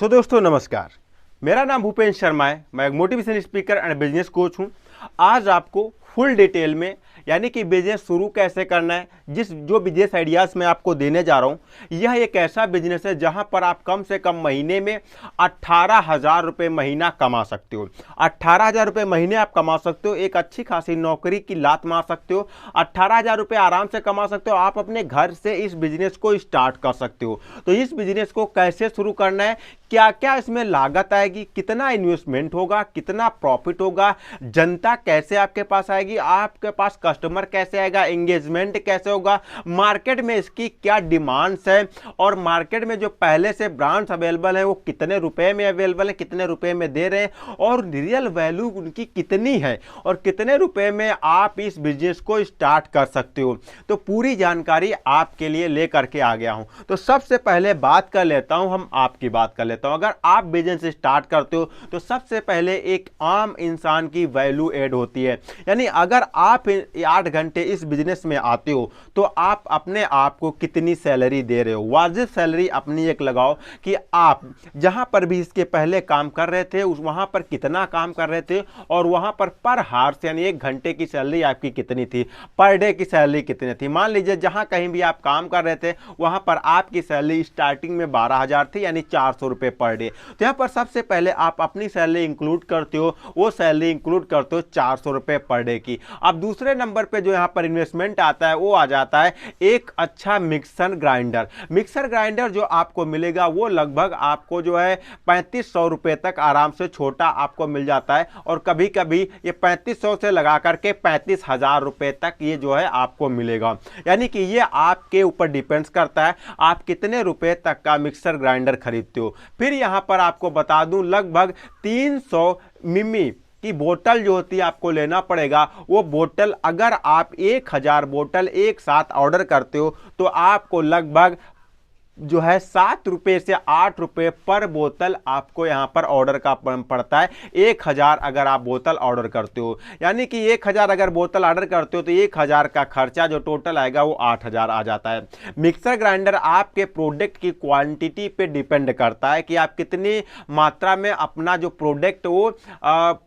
दोस्तों नमस्कार, मेरा नाम भूपेंद्र शर्मा है। मैं एक motivation speaker and business coach हूं। आज आपको फुल डिटेल में यानी कि बिजनेस शुरू कैसे करना है, जो बिजनेस आइडियाज़ मैं आपको देने जा रहा हूं, यह एक ऐसा बिजनेस है जहां पर आप कम से कम महीने में 18,000 रुपये महीना कमा सकते हो। 18,000 रुपये महीने आप कमा सकते हो, एक अच्छी खासी नौकरी की लात मार सकते हो। 18,000 रुपये आराम से कमा सकते हो। आप अपने घर से इस बिजनेस को स्टार्ट कर सकते हो। तो इस बिजनेस को कैसे शुरू करना है, क्या क्या इसमें लागत आएगी, कितना इन्वेस्टमेंट होगा, कितना प्रॉफिट होगा, जनता कैसे आपके पास आएगी, आपके पास कस्टमर कैसे आएगा, एंगेजमेंट कैसे होगा, मार्केट में इसकी क्या डिमांड्स है, और मार्केट में जो पहले से ब्रांड्स अवेलेबल हैं वो कितने रुपए में अवेलेबल है, कितने रुपए में दे रहे हैं, और रियल वैल्यू उनकी कितनी है, और कितने रुपए में आप इस बिजनेस को स्टार्ट कर सकते हो। तो पूरी जानकारी आपके लिए लेकर के आ गया हूं। तो सबसे पहले बात कर लेता हूं, हम आपकी बात कर लेता हूं। अगर आप बिजनेस स्टार्ट करते हो तो सबसे पहले एक आम इंसान की वैल्यू ऐड होती है। यानी अगर आप 8 घंटे इस बिजनेस में आते हो तो आप अपने आप को कितनी सैलरी दे रहे हो। वाजिब सैलरी अपनी एक लगाओ कि आप जहां पर भी इसके पहले काम कर रहे थे वहां पर कितना काम कर रहे थे, और वहां पर हार्स यानी 1 घंटे की सैलरी आपकी कितनी थी, पर डे की सैलरी कितनी थी। मान लीजिए जहां कहीं भी आप काम कर रहे थे वहां पर आपकी सैलरी स्टार्टिंग में 12,000 थी, यानी 400 रुपए पर डे। तो यहां पर सबसे पहले आप अपनी सैलरी इंक्लूड करते हो, वो सैलरी इंक्लूड करते हो 400 रुपए पर डे की। अब दूसरे नंबर पे जो यहां पर इन्वेस्टमेंट आता है वो आ जाता है एक अच्छा मिक्सर ग्राइंडर। मिक्सर ग्राइंडर जो आपको मिलेगा वो लगभग आपको जो है 3500 रुपए तक आराम से छोटा आपको मिल जाता है, और कभी कभी ये 3500 से लगा करके 35,000 रुपए तक ये जो है आपको मिलेगा। यानी कि ये आपके ऊपर डिपेंड्स करता है आप कितने रुपए तक का मिक्सर ग्राइंडर खरीदते हो। फिर यहां पर आपको बता दूं लगभग 300 मिमी की बोतल जो होती है आपको लेना पड़ेगा। वो बोतल अगर आप 1000 बोतल एक साथ ऑर्डर करते हो तो आपको लगभग जो है 7 रुपये से 8 रुपये पर बोतल आपको यहां पर ऑर्डर का पड़ता है। 1000 अगर आप बोतल ऑर्डर करते हो, यानी कि 1000 अगर बोतल ऑर्डर करते हो तो 1000 का खर्चा जो टोटल आएगा वो 8000 आ जाता है। मिक्सर ग्राइंडर आपके प्रोडक्ट की क्वांटिटी पे डिपेंड करता है कि आप कितनी मात्रा में अपना जो प्रोडक्ट वो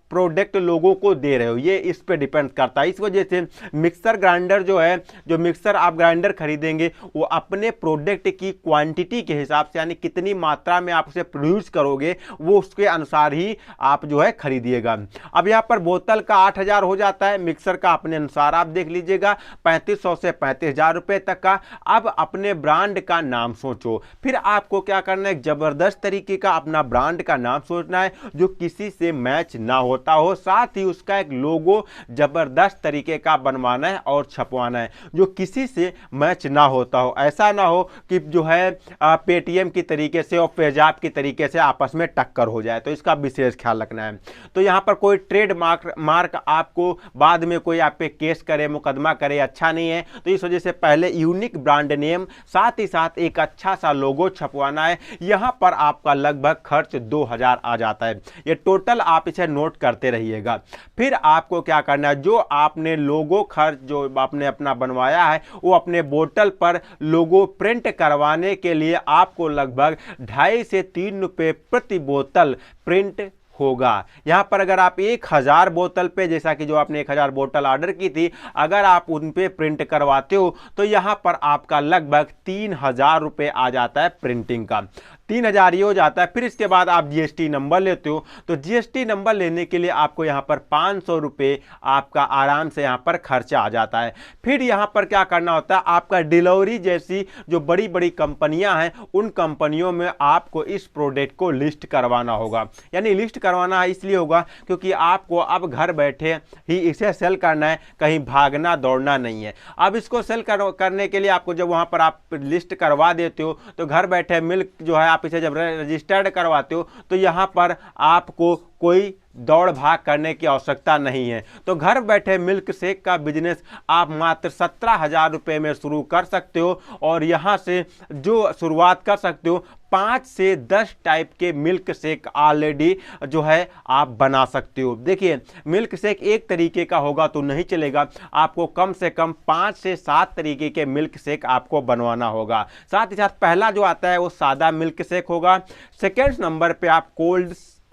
प्रोडक्ट लोगों को दे रहे हो, ये इस पे डिपेंड करता है। इस वजह से मिक्सर ग्राइंडर जो है, जो मिक्सर आप ग्राइंडर खरीदेंगे वो अपने प्रोडक्ट की क्वांटिटी के हिसाब से, यानी कितनी मात्रा में आप उसे प्रोड्यूस करोगे वो उसके अनुसार ही आप जो है खरीदिएगा। अब यहाँ पर बोतल का 8000 हो जाता है, मिक्सर का अपने अनुसार आप देख लीजिएगा 3500 से 35,000 रुपए तक का। अब अपने ब्रांड का नाम सोचो। फिर आपको क्या करना है, जबरदस्त तरीके का अपना ब्रांड का नाम सोचना है जो किसी से मैच ना होता हो, साथ ही उसका एक लोगो जबरदस्त तरीके का बनवाना है और छपवाना है जो किसी से मैच ना होता हो। ऐसा ना हो कि जो है पेटीएम की तरीके से और पेजाप की तरीके से आपस में टक्कर हो जाए, तो इसका विशेष ख्याल रखना है। तो यहां पर कोई ट्रेड मार्क आपको बाद में कोई आप पे केस करे, मुकदमा करे, अच्छा नहीं है। तो इस वजह से पहले यूनिक ब्रांड नेम, साथ ही साथ एक अच्छा सा लोगो छपवाना है। यहां पर आपका लगभग खर्च 2000 आ जाता है। ये टोटल आप इसे नोट करते रहिएगा। फिर आपको क्या करना है, जो आपने लोगो खर्च जो आपने अपना बनवाया है वो अपने बोतल पर लोगो प्रिंट करवाने के लिए आपको लगभग 2.5 से 3 रुपए प्रति बोतल प्रिंट होगा। यहां पर अगर आप 1000 बोतल पे, जैसा कि जो आपने 1000 बोतल ऑर्डर की थी, अगर आप उन पे प्रिंट करवाते हो तो यहां पर आपका लगभग 3000 रुपए आ जाता है प्रिंटिंग का। 3000 ये हो जाता है। फिर इसके बाद आप जीएसटी नंबर लेते हो, तो जीएसटी नंबर लेने के लिए आपको यहाँ पर 500 रुपये आपका आराम से यहाँ पर खर्चा आ जाता है। फिर यहाँ पर क्या करना होता है, आपका डिलीवरी जैसी जो बड़ी बड़ी कंपनियां हैं उन कंपनियों में आपको इस प्रोडक्ट को लिस्ट करवाना होगा। यानी लिस्ट करवाना इसलिए होगा क्योंकि आपको अब घर बैठे ही इसे सेल करना है, कहीं भागना दौड़ना नहीं है। अब इसको सेल करने के लिए आपको जब वहाँ पर आप लिस्ट करवा देते हो तो घर बैठे मिल्क जो है आप इसे जब रजिस्टर्ड करवाते हो तो यहाँ पर आपको कोई दौड़ भाग करने की आवश्यकता नहीं है। तो घर बैठे मिल्क शेक का बिजनेस आप मात्र 17,000 रुपये में शुरू कर सकते हो, और यहाँ से जो शुरुआत कर सकते हो 5 से 10 टाइप के मिल्क शेक ऑलरेडी जो है आप बना सकते हो। देखिए, मिल्क शेक एक तरीके का होगा तो नहीं चलेगा, आपको कम से कम 5 से 7 तरीके के मिल्क शेक आपको बनवाना होगा। साथ ही साथ पहला जो आता है वो सादा मिल्क शेक होगा, सेकेंड नंबर पे आप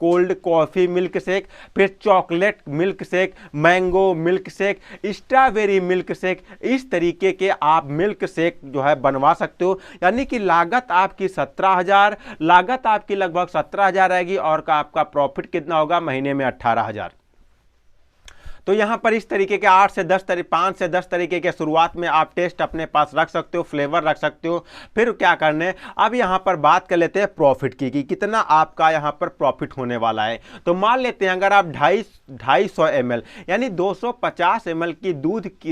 कोल्ड कॉफ़ी मिल्क शेक, फिर chocolate milk shake, mango milk shake, strawberry milk shake, इस तरीके के आप मिल्क शेक जो है बनवा सकते हो। यानी कि लागत आपकी 17,000, लागत आपकी लगभग 17,000 रहेगी और आपका प्रॉफिट कितना होगा महीने में 18,000। तो यहाँ पर इस तरीके के 5 से 10 तरीके के शुरुआत में आप टेस्ट अपने पास रख सकते हो, फ्लेवर रख सकते हो। फिर क्या करने, अब यहाँ पर बात कर लेते हैं प्रॉफिट की कि कितना आपका यहाँ पर प्रॉफिट होने वाला है। तो मान लेते हैं अगर आप 250 ml यानी 250 ml की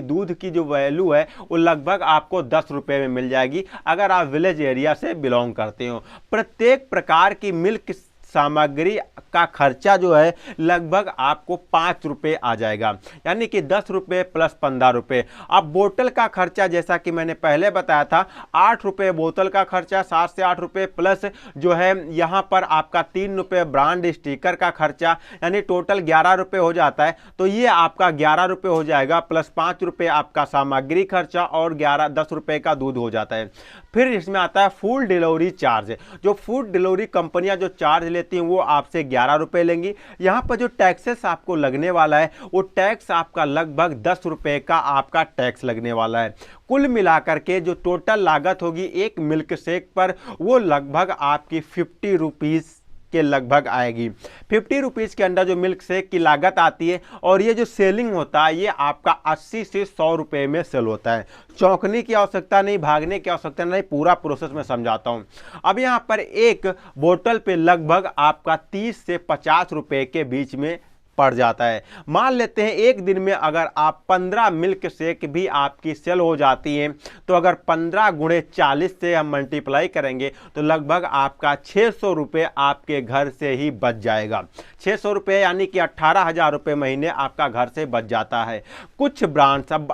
दूध की जो वैल्यू है वो लगभग आपको 10 रुपये में मिल जाएगी अगर आप विलेज एरिया से बिलोंग करते हो। प्रत्येक प्रकार की मिल्क सामग्री का खर्चा जो है लगभग आपको 5 रुपये आ जाएगा, यानी कि 10 रुपये प्लस 15 रुपये। अब बोतल का खर्चा जैसा कि मैंने पहले बताया था 8 रुपये बोतल का खर्चा, 7 से 8 रुपये प्लस जो है यहाँ पर आपका 3 रुपये ब्रांड स्टिकर का खर्चा, यानी टोटल 11 रुपये हो जाता है। तो ये आपका 11 रुपये हो जाएगा, प्लस 5 रुपये आपका सामग्री खर्चा और 10 रुपये का दूध हो जाता है। फिर इसमें आता है फूड डिलीवरी चार्ज। जो फूड डिलीवरी कंपनियां जो चार्ज लेती हैं वो आपसे 11 रुपये लेंगी। यहाँ पर जो टैक्सेस आपको लगने वाला है वो टैक्स आपका लगभग 10 रुपये का आपका टैक्स लगने वाला है। कुल मिलाकर के जो टोटल लागत होगी एक मिल्क शेक पर वो लगभग आपकी 50 रुपीज़ के लगभग आएगी। 50 रुपीज़ के अंदर जो मिल्क शेक की लागत आती है और ये जो सेलिंग होता है ये आपका 80 से 100 रुपये में सेल होता है। चौंकने की आवश्यकता नहीं, भागने की आवश्यकता नहीं, पूरा प्रोसेस में समझाता हूँ। अब यहाँ पर एक बोतल पे लगभग आपका 30 से 50 रुपये के बीच में पड़ जाता है। मान लेते हैं एक दिन में अगर आप 15 मिल्क शेक भी आपकी सेल हो जाती हैं तो अगर 15 गुणे 40 से हम मल्टीप्लाई करेंगे तो लगभग आपका 600 रुपये आपके घर से ही बच जाएगा। 600 रुपये यानी कि 18,000 रुपये महीने आपका घर से बच जाता है। कुछ ब्रांड्स अब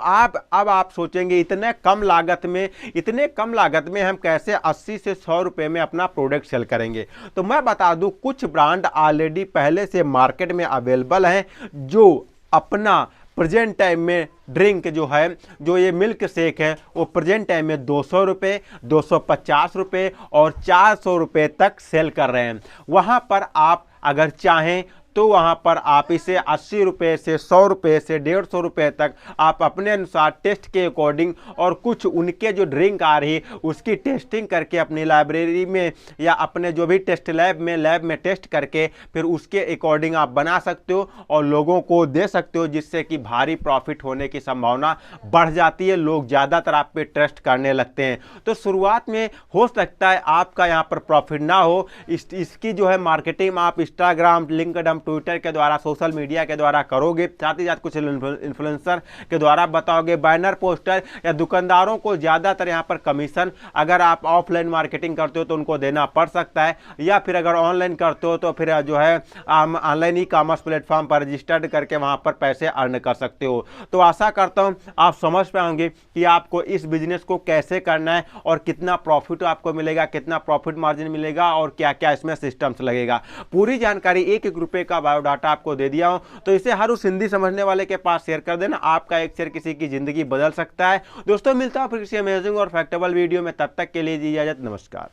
आप सोचेंगे इतने कम लागत में हम कैसे 80 से 100 रुपये में अपना प्रोडक्ट सेल करेंगे। तो मैं बता दूं कुछ ब्रांड ऑलरेडी पहले से मार्केट में अवेलेबल हैं जो अपना प्रेजेंट टाइम में ड्रिंक जो ये मिल्क शेक है वो प्रेजेंट टाइम में 200 रुपये, 250 रुपये और 400 रुपये तक सेल कर रहे हैं। वहाँ पर आप अगर चाहें तो वहाँ पर आप इसे 80 रुपये से 100 रुपये से 150 रुपये तक आप अपने अनुसार टेस्ट के अकॉर्डिंग और कुछ उनके जो ड्रिंक आ रही है उसकी टेस्टिंग करके अपनी लाइब्रेरी में या अपने जो भी टेस्ट लैब में टेस्ट करके फिर उसके अकॉर्डिंग आप बना सकते हो और लोगों को दे सकते हो, जिससे कि भारी प्रॉफिट होने की संभावना बढ़ जाती है। लोग ज़्यादातर आप पे ट्रस्ट करने लगते हैं। तो शुरुआत में हो सकता है आपका यहाँ पर प्रॉफिट ना हो, इसकी जो है मार्केटिंग आप इंस्टाग्राम, लिंक्डइन, ट्विटर के द्वारा, सोशल मीडिया के द्वारा करोगे, साथ ही साथ कुछ इन्फ्लुएंसर के द्वारा बताओगे, बैनर पोस्टर या दुकानदारों को ज़्यादातर यहाँ पर कमीशन अगर आप ऑफलाइन मार्केटिंग करते हो तो उनको देना पड़ सकता है, या फिर अगर ऑनलाइन करते हो तो फिर जो है ऑनलाइन ई कॉमर्स प्लेटफॉर्म पर रजिस्टर्ड करके वहाँ पर पैसे अर्न कर सकते हो। तो आशा करता हूँ आप समझ पाओगे कि आपको इस बिजनेस को कैसे करना है और कितना प्रॉफिट आपको मिलेगा, कितना प्रॉफिट मार्जिन मिलेगा और क्या क्या इसमें सिस्टम्स लगेगा। पूरी जानकारी एक रुपये का बायोडाटा आपको दे दिया हूं, तो इसे हर उस हिंदी समझने वाले के पास शेयर कर देना। आपका एक शेयर किसी की जिंदगी बदल सकता है। दोस्तों मिलता हूं फिर किसी अमेजिंग और फैक्टेबल वीडियो में, तब तक के लिए दी इजाजत, नमस्कार।